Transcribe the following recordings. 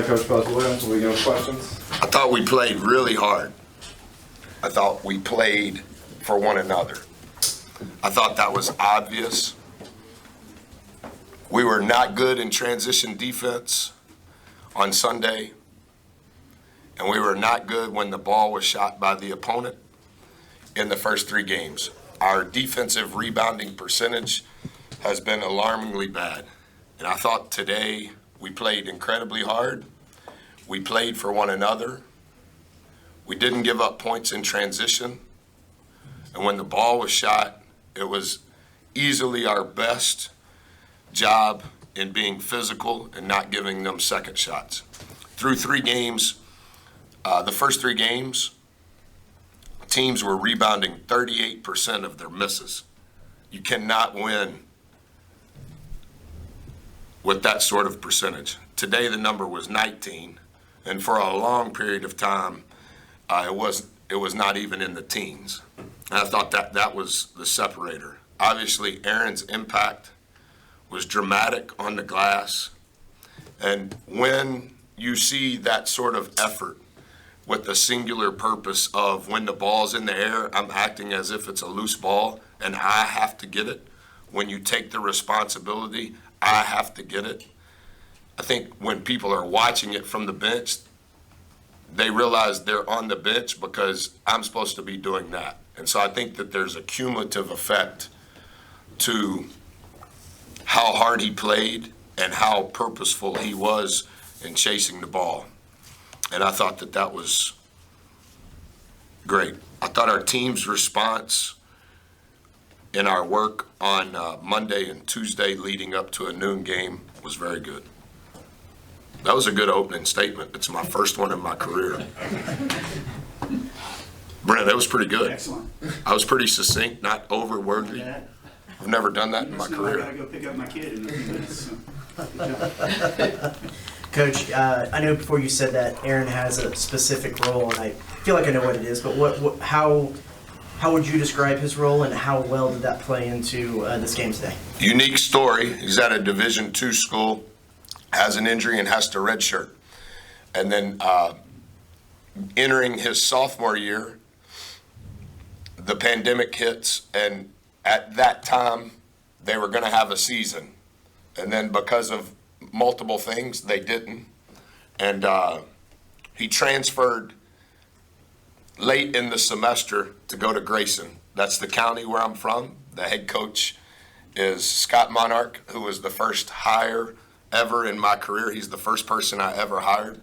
Coach Buzz Williams. Will we get questions? I thought we played really hard. I thought we played for one another. I thought that was obvious. We were not good in transition defense on Sunday, and we were not good when the ball was shot by the opponent in the first 3 games. Our defensive rebounding percentage has been alarmingly bad, and I thought today we played incredibly hard. We played for one another. We didn't give up points in transition, and when the ball was shot, it was easily our best job in being physical and not giving them second shots. Through 3 games, the first 3 games, teams were rebounding 38% of their misses. You cannot win with that sort of percentage. Today the number was 19, and for a long period of time, it was not even in the teens. And I thought that was the separator. Obviously, Aaron's impact was dramatic on the glass. And when you see that sort of effort with the singular purpose of when the ball's in the air, I'm acting as if it's a loose ball and I have to get it. When you take the responsibility, I have to get it. I think when people are watching it from the bench, they realize they're on the bench because I'm supposed to be doing that. And so I think that there's a cumulative effect to how hard he played and how purposeful he was in chasing the ball. And I thought that was great. I thought our team's response in our work on Monday and Tuesday leading up to a noon game was very good. That was a good opening statement. It's my first one in my career. Brent, that was pretty good. Excellent. I was pretty succinct, not over-wordy. I've never done that in my career. I gotta go pick up my kid in a few minutes. Coach, I know before you said that Aaron has a specific role, and I feel like I know what it is, but how would you describe his role, and how well did that play into this game today? Unique story. He's at a Division II school, has an injury and has to redshirt. And then entering his sophomore year, the pandemic hits, and at that time, they were going to have a season. And then because of multiple things, they didn't. And he transferred late in the semester to go to Grayson. That's the county where I'm from. The head coach is Scott Monarch, who was the first hire ever in my career. He's the first person I ever hired.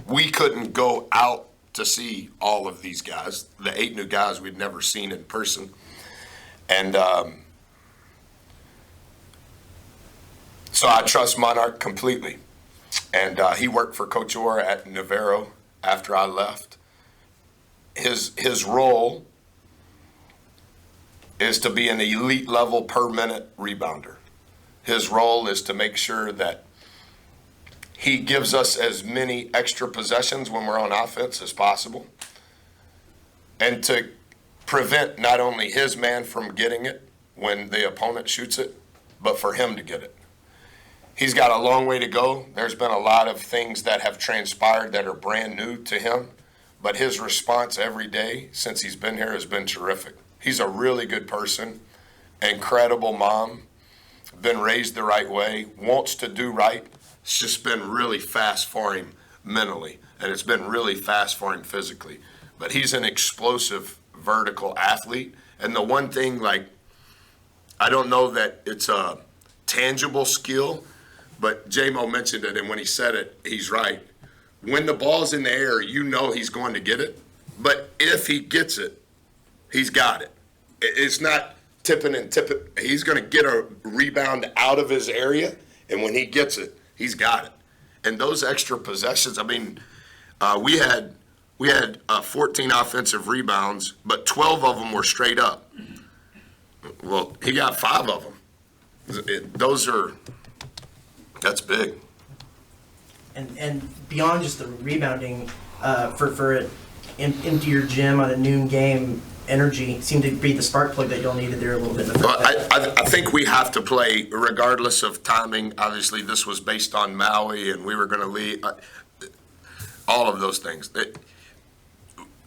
We couldn't go out to see all of these guys, the 8 new guys we'd never seen in person. And so I trust Monarch completely. And he worked for Coach Orr at Navarro after I left. His role is to be an elite level per minute rebounder. His role is to make sure that he gives us as many extra possessions when we're on offense as possible, and to prevent not only his man from getting it when the opponent shoots it, but for him to get it. He's got a long way to go. There's been a lot of things that have transpired that are brand new to him, but his response every day since he's been here has been terrific. He's a really good person, incredible mom, been raised the right way, wants to do right. It's just been really fast for him mentally, and it's been really fast for him physically. But he's an explosive vertical athlete. And the one thing, I don't know that it's a tangible skill, but J-Mo mentioned it, and when he said it, he's right. When the ball's in the air, you know he's going to get it. But if he gets it, he's got it. It's not tipping and tipping. He's going to get a rebound out of his area, and when he gets it, he's got it. And those extra possessions, we had 14 offensive rebounds, but 12 of them were straight up. Well, he got 5 of them. That's big. And beyond just the rebounding, for into your gym on a noon game, energy seemed to be the spark plug that y'all needed there a little bit in the Well, first half. I think we have to play regardless of timing. Obviously, this was based on Maui, and we were going to lead. All of those things.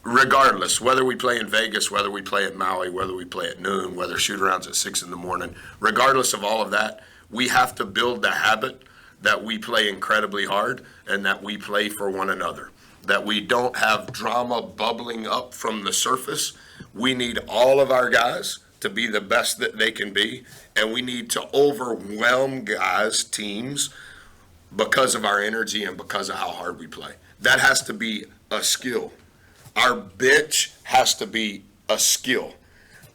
Regardless, whether we play in Vegas, whether we play at Maui, whether we play at noon, whether shoot-arounds at 6 in the morning, regardless of all of that, we have to build the habit that we play incredibly hard and that we play for one another, that we don't have drama bubbling up from the surface. We need all of our guys to be the best that they can be, and we need to overwhelm guys, teams, because of our energy and because of how hard we play. That has to be a skill. Our bench has to be a skill.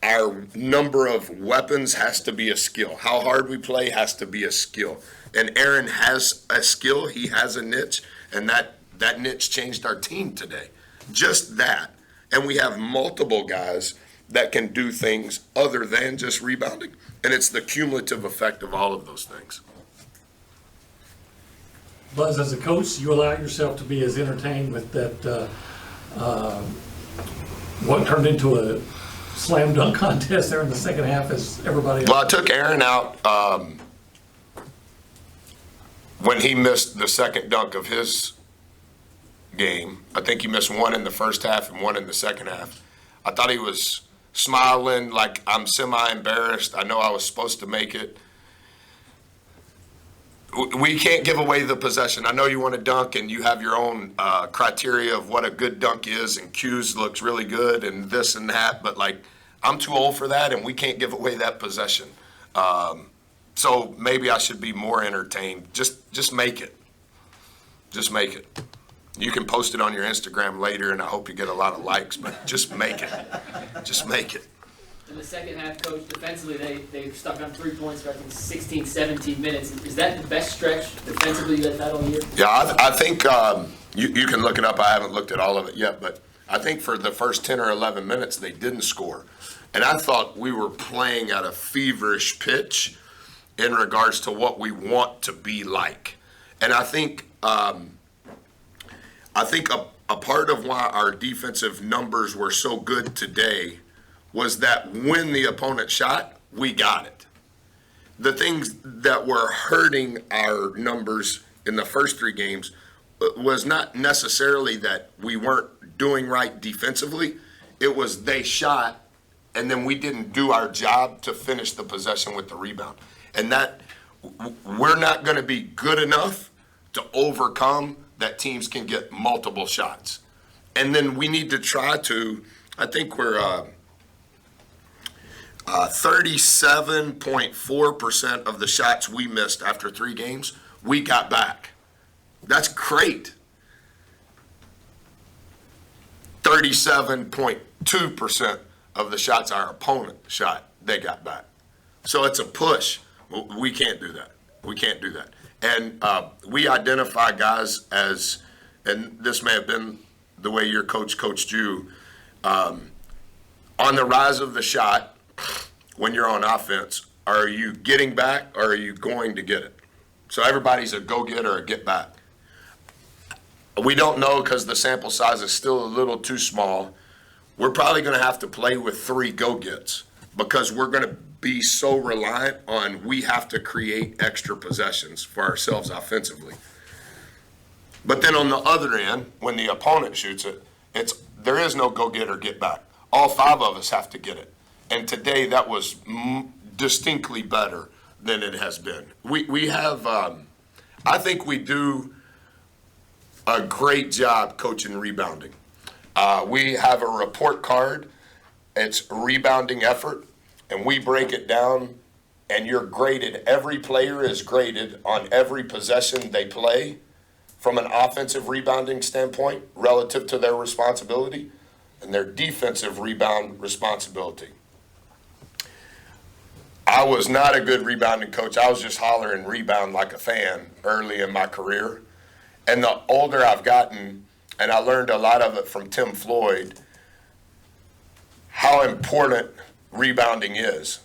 Our number of weapons has to be a skill. How hard we play has to be a skill. And Aaron has a skill. He has a niche, and that niche changed our team today. Just that. And we have multiple guys that can do things other than just rebounding. And it's the cumulative effect of all of those things. Buzz, as a coach, you allow yourself to be as entertained with that, what turned into a slam dunk contest there in the second half as everybody else. Well, I took Aaron out when he missed the second dunk of his game. I think he missed one in the first half and one in the second half. I thought he was smiling like I'm semi-embarrassed. I know I was supposed to make it. We can't give away the possession. I know you want to dunk and you have your own criteria of what a good dunk is, and Q's looks really good and this and that, but like I'm too old for that and we can't give away that possession. So maybe I should be more entertained. Just make it. Just make it. You can post it on your Instagram later and I hope you get a lot of likes, but just make it. Just make it. In the second half, Coach, defensively, they stuck on 3 points for, I think, 16, 17 minutes. Is that the best stretch defensively you guys had all year? Yeah, I think you can look it up. I haven't looked at all of it yet, but I think for the first 10 or 11 minutes, they didn't score. And I thought we were playing at a feverish pitch in regards to what we want to be like. And I think a part of why our defensive numbers were so good today was that when the opponent shot, we got it. The things that were hurting our numbers in the first 3 games was not necessarily that we weren't doing right defensively. It was they shot, and then we didn't do our job to finish the possession with the rebound. And that we're not going to be good enough to overcome that teams can get multiple shots. And then we need to try to, I think we're 37.4% of the shots we missed after 3 games, we got back. That's great. 37.2% of the shots our opponent shot, they got back. So it's a push. We can't do that. We can't do that. And we identify guys as, and this may have been the way your coach coached you, on the rise of the shot, when you're on offense, are you getting back or are you going to get it? So everybody's a go-get or a get-back. We don't know because the sample size is still a little too small. We're probably going to have to play with 3 go-gets because we're going to be so reliant on we have to create extra possessions for ourselves offensively. But then on the other end, when the opponent shoots it, there is no go-get or get-back. All 5 of us have to get it. And today that was distinctly better than it has been. We have, I think we do a great job coaching rebounding. We have a report card. It's rebounding effort, and we break it down, and you're graded. Every player is graded on every possession they play from an offensive rebounding standpoint relative to their responsibility and their defensive rebound responsibility. I was not a good rebounding coach. I was just hollering rebound like a fan early in my career. And the older I've gotten, and I learned a lot of it from Tim Floyd, how important rebounding is.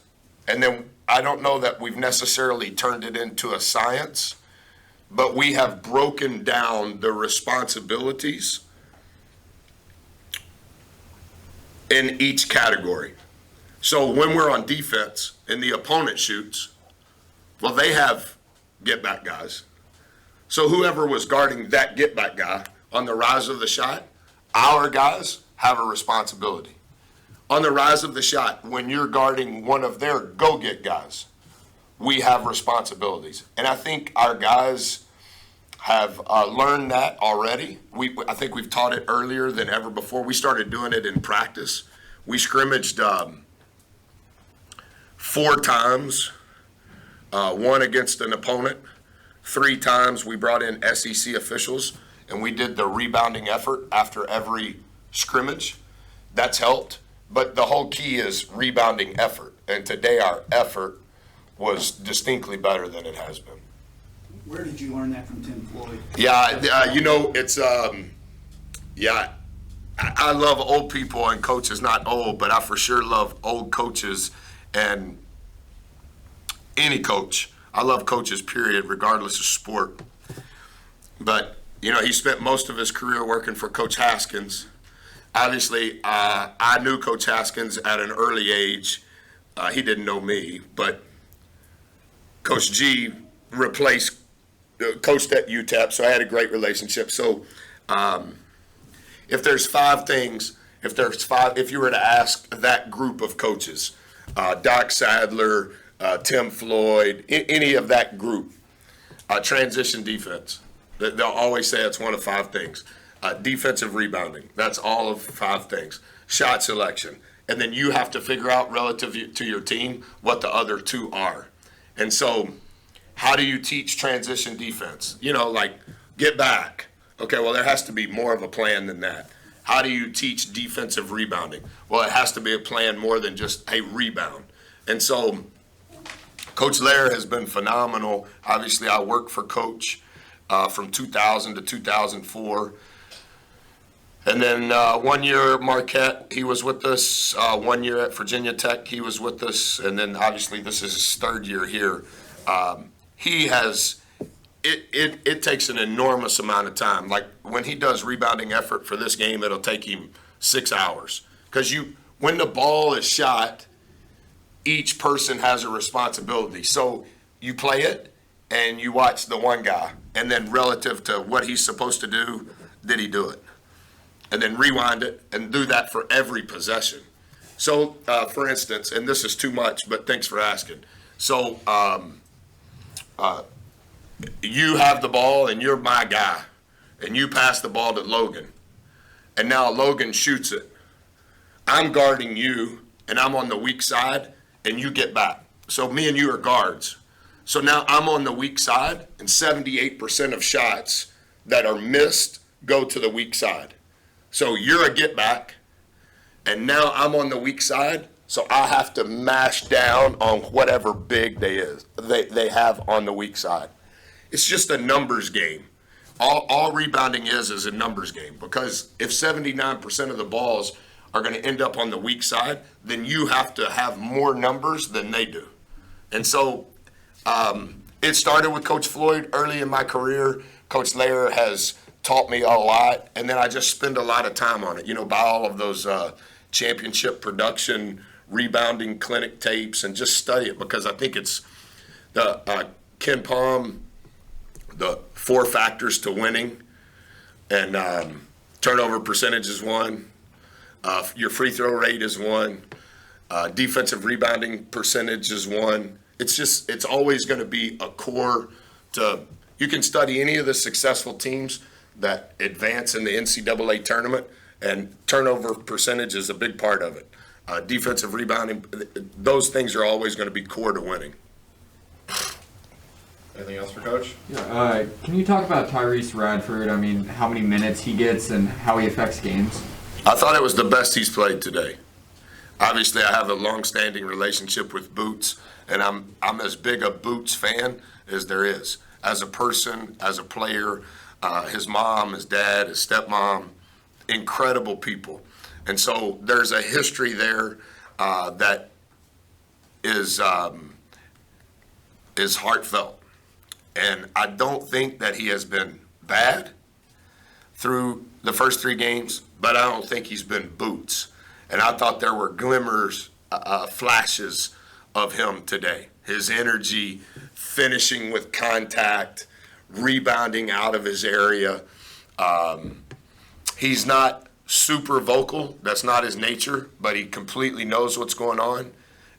And then I don't know that we've necessarily turned it into a science, but we have broken down the responsibilities in each category. So when we're on defense and the opponent shoots, well, they have get-back guys. So whoever was guarding that get-back guy on the rise of the shot, our guys have a responsibility. On the rise of the shot, when you're guarding one of their go-get guys, we have responsibilities. And I think our guys have learned that already. I think we've taught it earlier than ever before. We started doing it in practice. We scrimmaged 4 times, one against an opponent. 3 times we brought in SEC officials, and we did the rebounding effort after every scrimmage. That's helped. But the whole key is rebounding effort. And today our effort was distinctly better than it has been. Where did you learn that from Tim Floyd? Yeah, it's, I love old people, and Coach is not old, but I for sure love old coaches and any coach. I love coaches, period, regardless of sport. But, he spent most of his career working for Coach Haskins. Obviously, I knew Coach Haskins at an early age. He didn't know me, but Coach G coached at UTEP, so I had a great relationship. So if there's 5 things, if you were to ask that group of coaches, Doc Sadler, Tim Floyd, any of that group, transition defense, they'll always say it's one of 5 things. Defensive rebounding, that's all of 5 things. Shot selection, and then you have to figure out relative to your team what the other 2 are. And so how do you teach transition defense? Like get back. Okay, well, there has to be more of a plan than that. How do you teach defensive rebounding? Well, it has to be a plan more than just a rebound. And so Coach Lair has been phenomenal. Obviously, I worked for Coach from 2000 to 2004. And then 1 year at Marquette, he was with us. 1 year at Virginia Tech, he was with us. And then obviously this is his 3rd year here. It takes an enormous amount of time. Like when he does rebounding effort for this game, it'll take him 6 hours. Because when the ball is shot, each person has a responsibility. So you play it and you watch the one guy, and then relative to what he's supposed to do, did he do it? And then rewind it and do that for every possession. So, for instance, and this is too much, but thanks for asking. So, you have the ball and you're my guy, and you pass the ball to Logan, and now Logan shoots it. I'm guarding you, and I'm on the weak side, and you get back. So me and you are guards. So now I'm on the weak side, and 78% of shots that are missed go to the weak side. So you're a get back, and now I'm on the weak side, so I have to mash down on whatever big they have on the weak side. It's just a numbers game. All rebounding is a numbers game, because if 79% of the balls are going to end up on the weak side, then you have to have more numbers than they do. And so it started with Coach Floyd early in my career. Coach Lair has taught me a lot, and then I just spend a lot of time on it, buy all of those championship production rebounding clinic tapes and just study it, because I think it's the Ken Palm, the 4 factors to winning, and turnover percentage is one, your free throw rate is one, defensive rebounding percentage is one. It's always going to be a core to, you can study any of the successful teams that advance in the NCAA tournament, and turnover percentage is a big part of it. Defensive rebounding, those things are always going to be core to winning. Anything else for Coach? Yeah, can you talk about Tyrese Radford? I mean, how many minutes he gets and how he affects games? I thought it was the best he's played today. Obviously, I have a long-standing relationship with Boots, and I'm as big a Boots fan as there is. As a person, as a player, his mom, his dad, his stepmom, incredible people. And so there's a history there that is heartfelt. And I don't think that he has been bad through the first 3 games, but I don't think he's been Boots. And I thought there were glimmers, flashes of him today. His energy, finishing with contact, rebounding out of his area. He's not super vocal. That's not his nature, but he completely knows what's going on.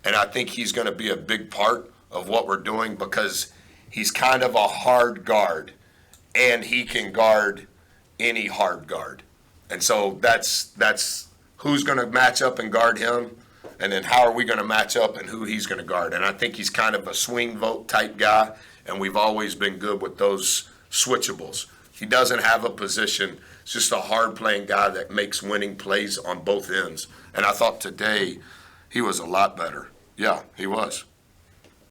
And I think he's going to be a big part of what we're doing because he's kind of a hard guard, and he can guard any hard guard. And so that's who's going to match up and guard him, and then how are we going to match up and who he's going to guard. And I think he's kind of a swing vote type guy, and we've always been good with those switchables. He doesn't have a position. It's just a hard-playing guy that makes winning plays on both ends. And I thought today he was a lot better. Yeah, he was.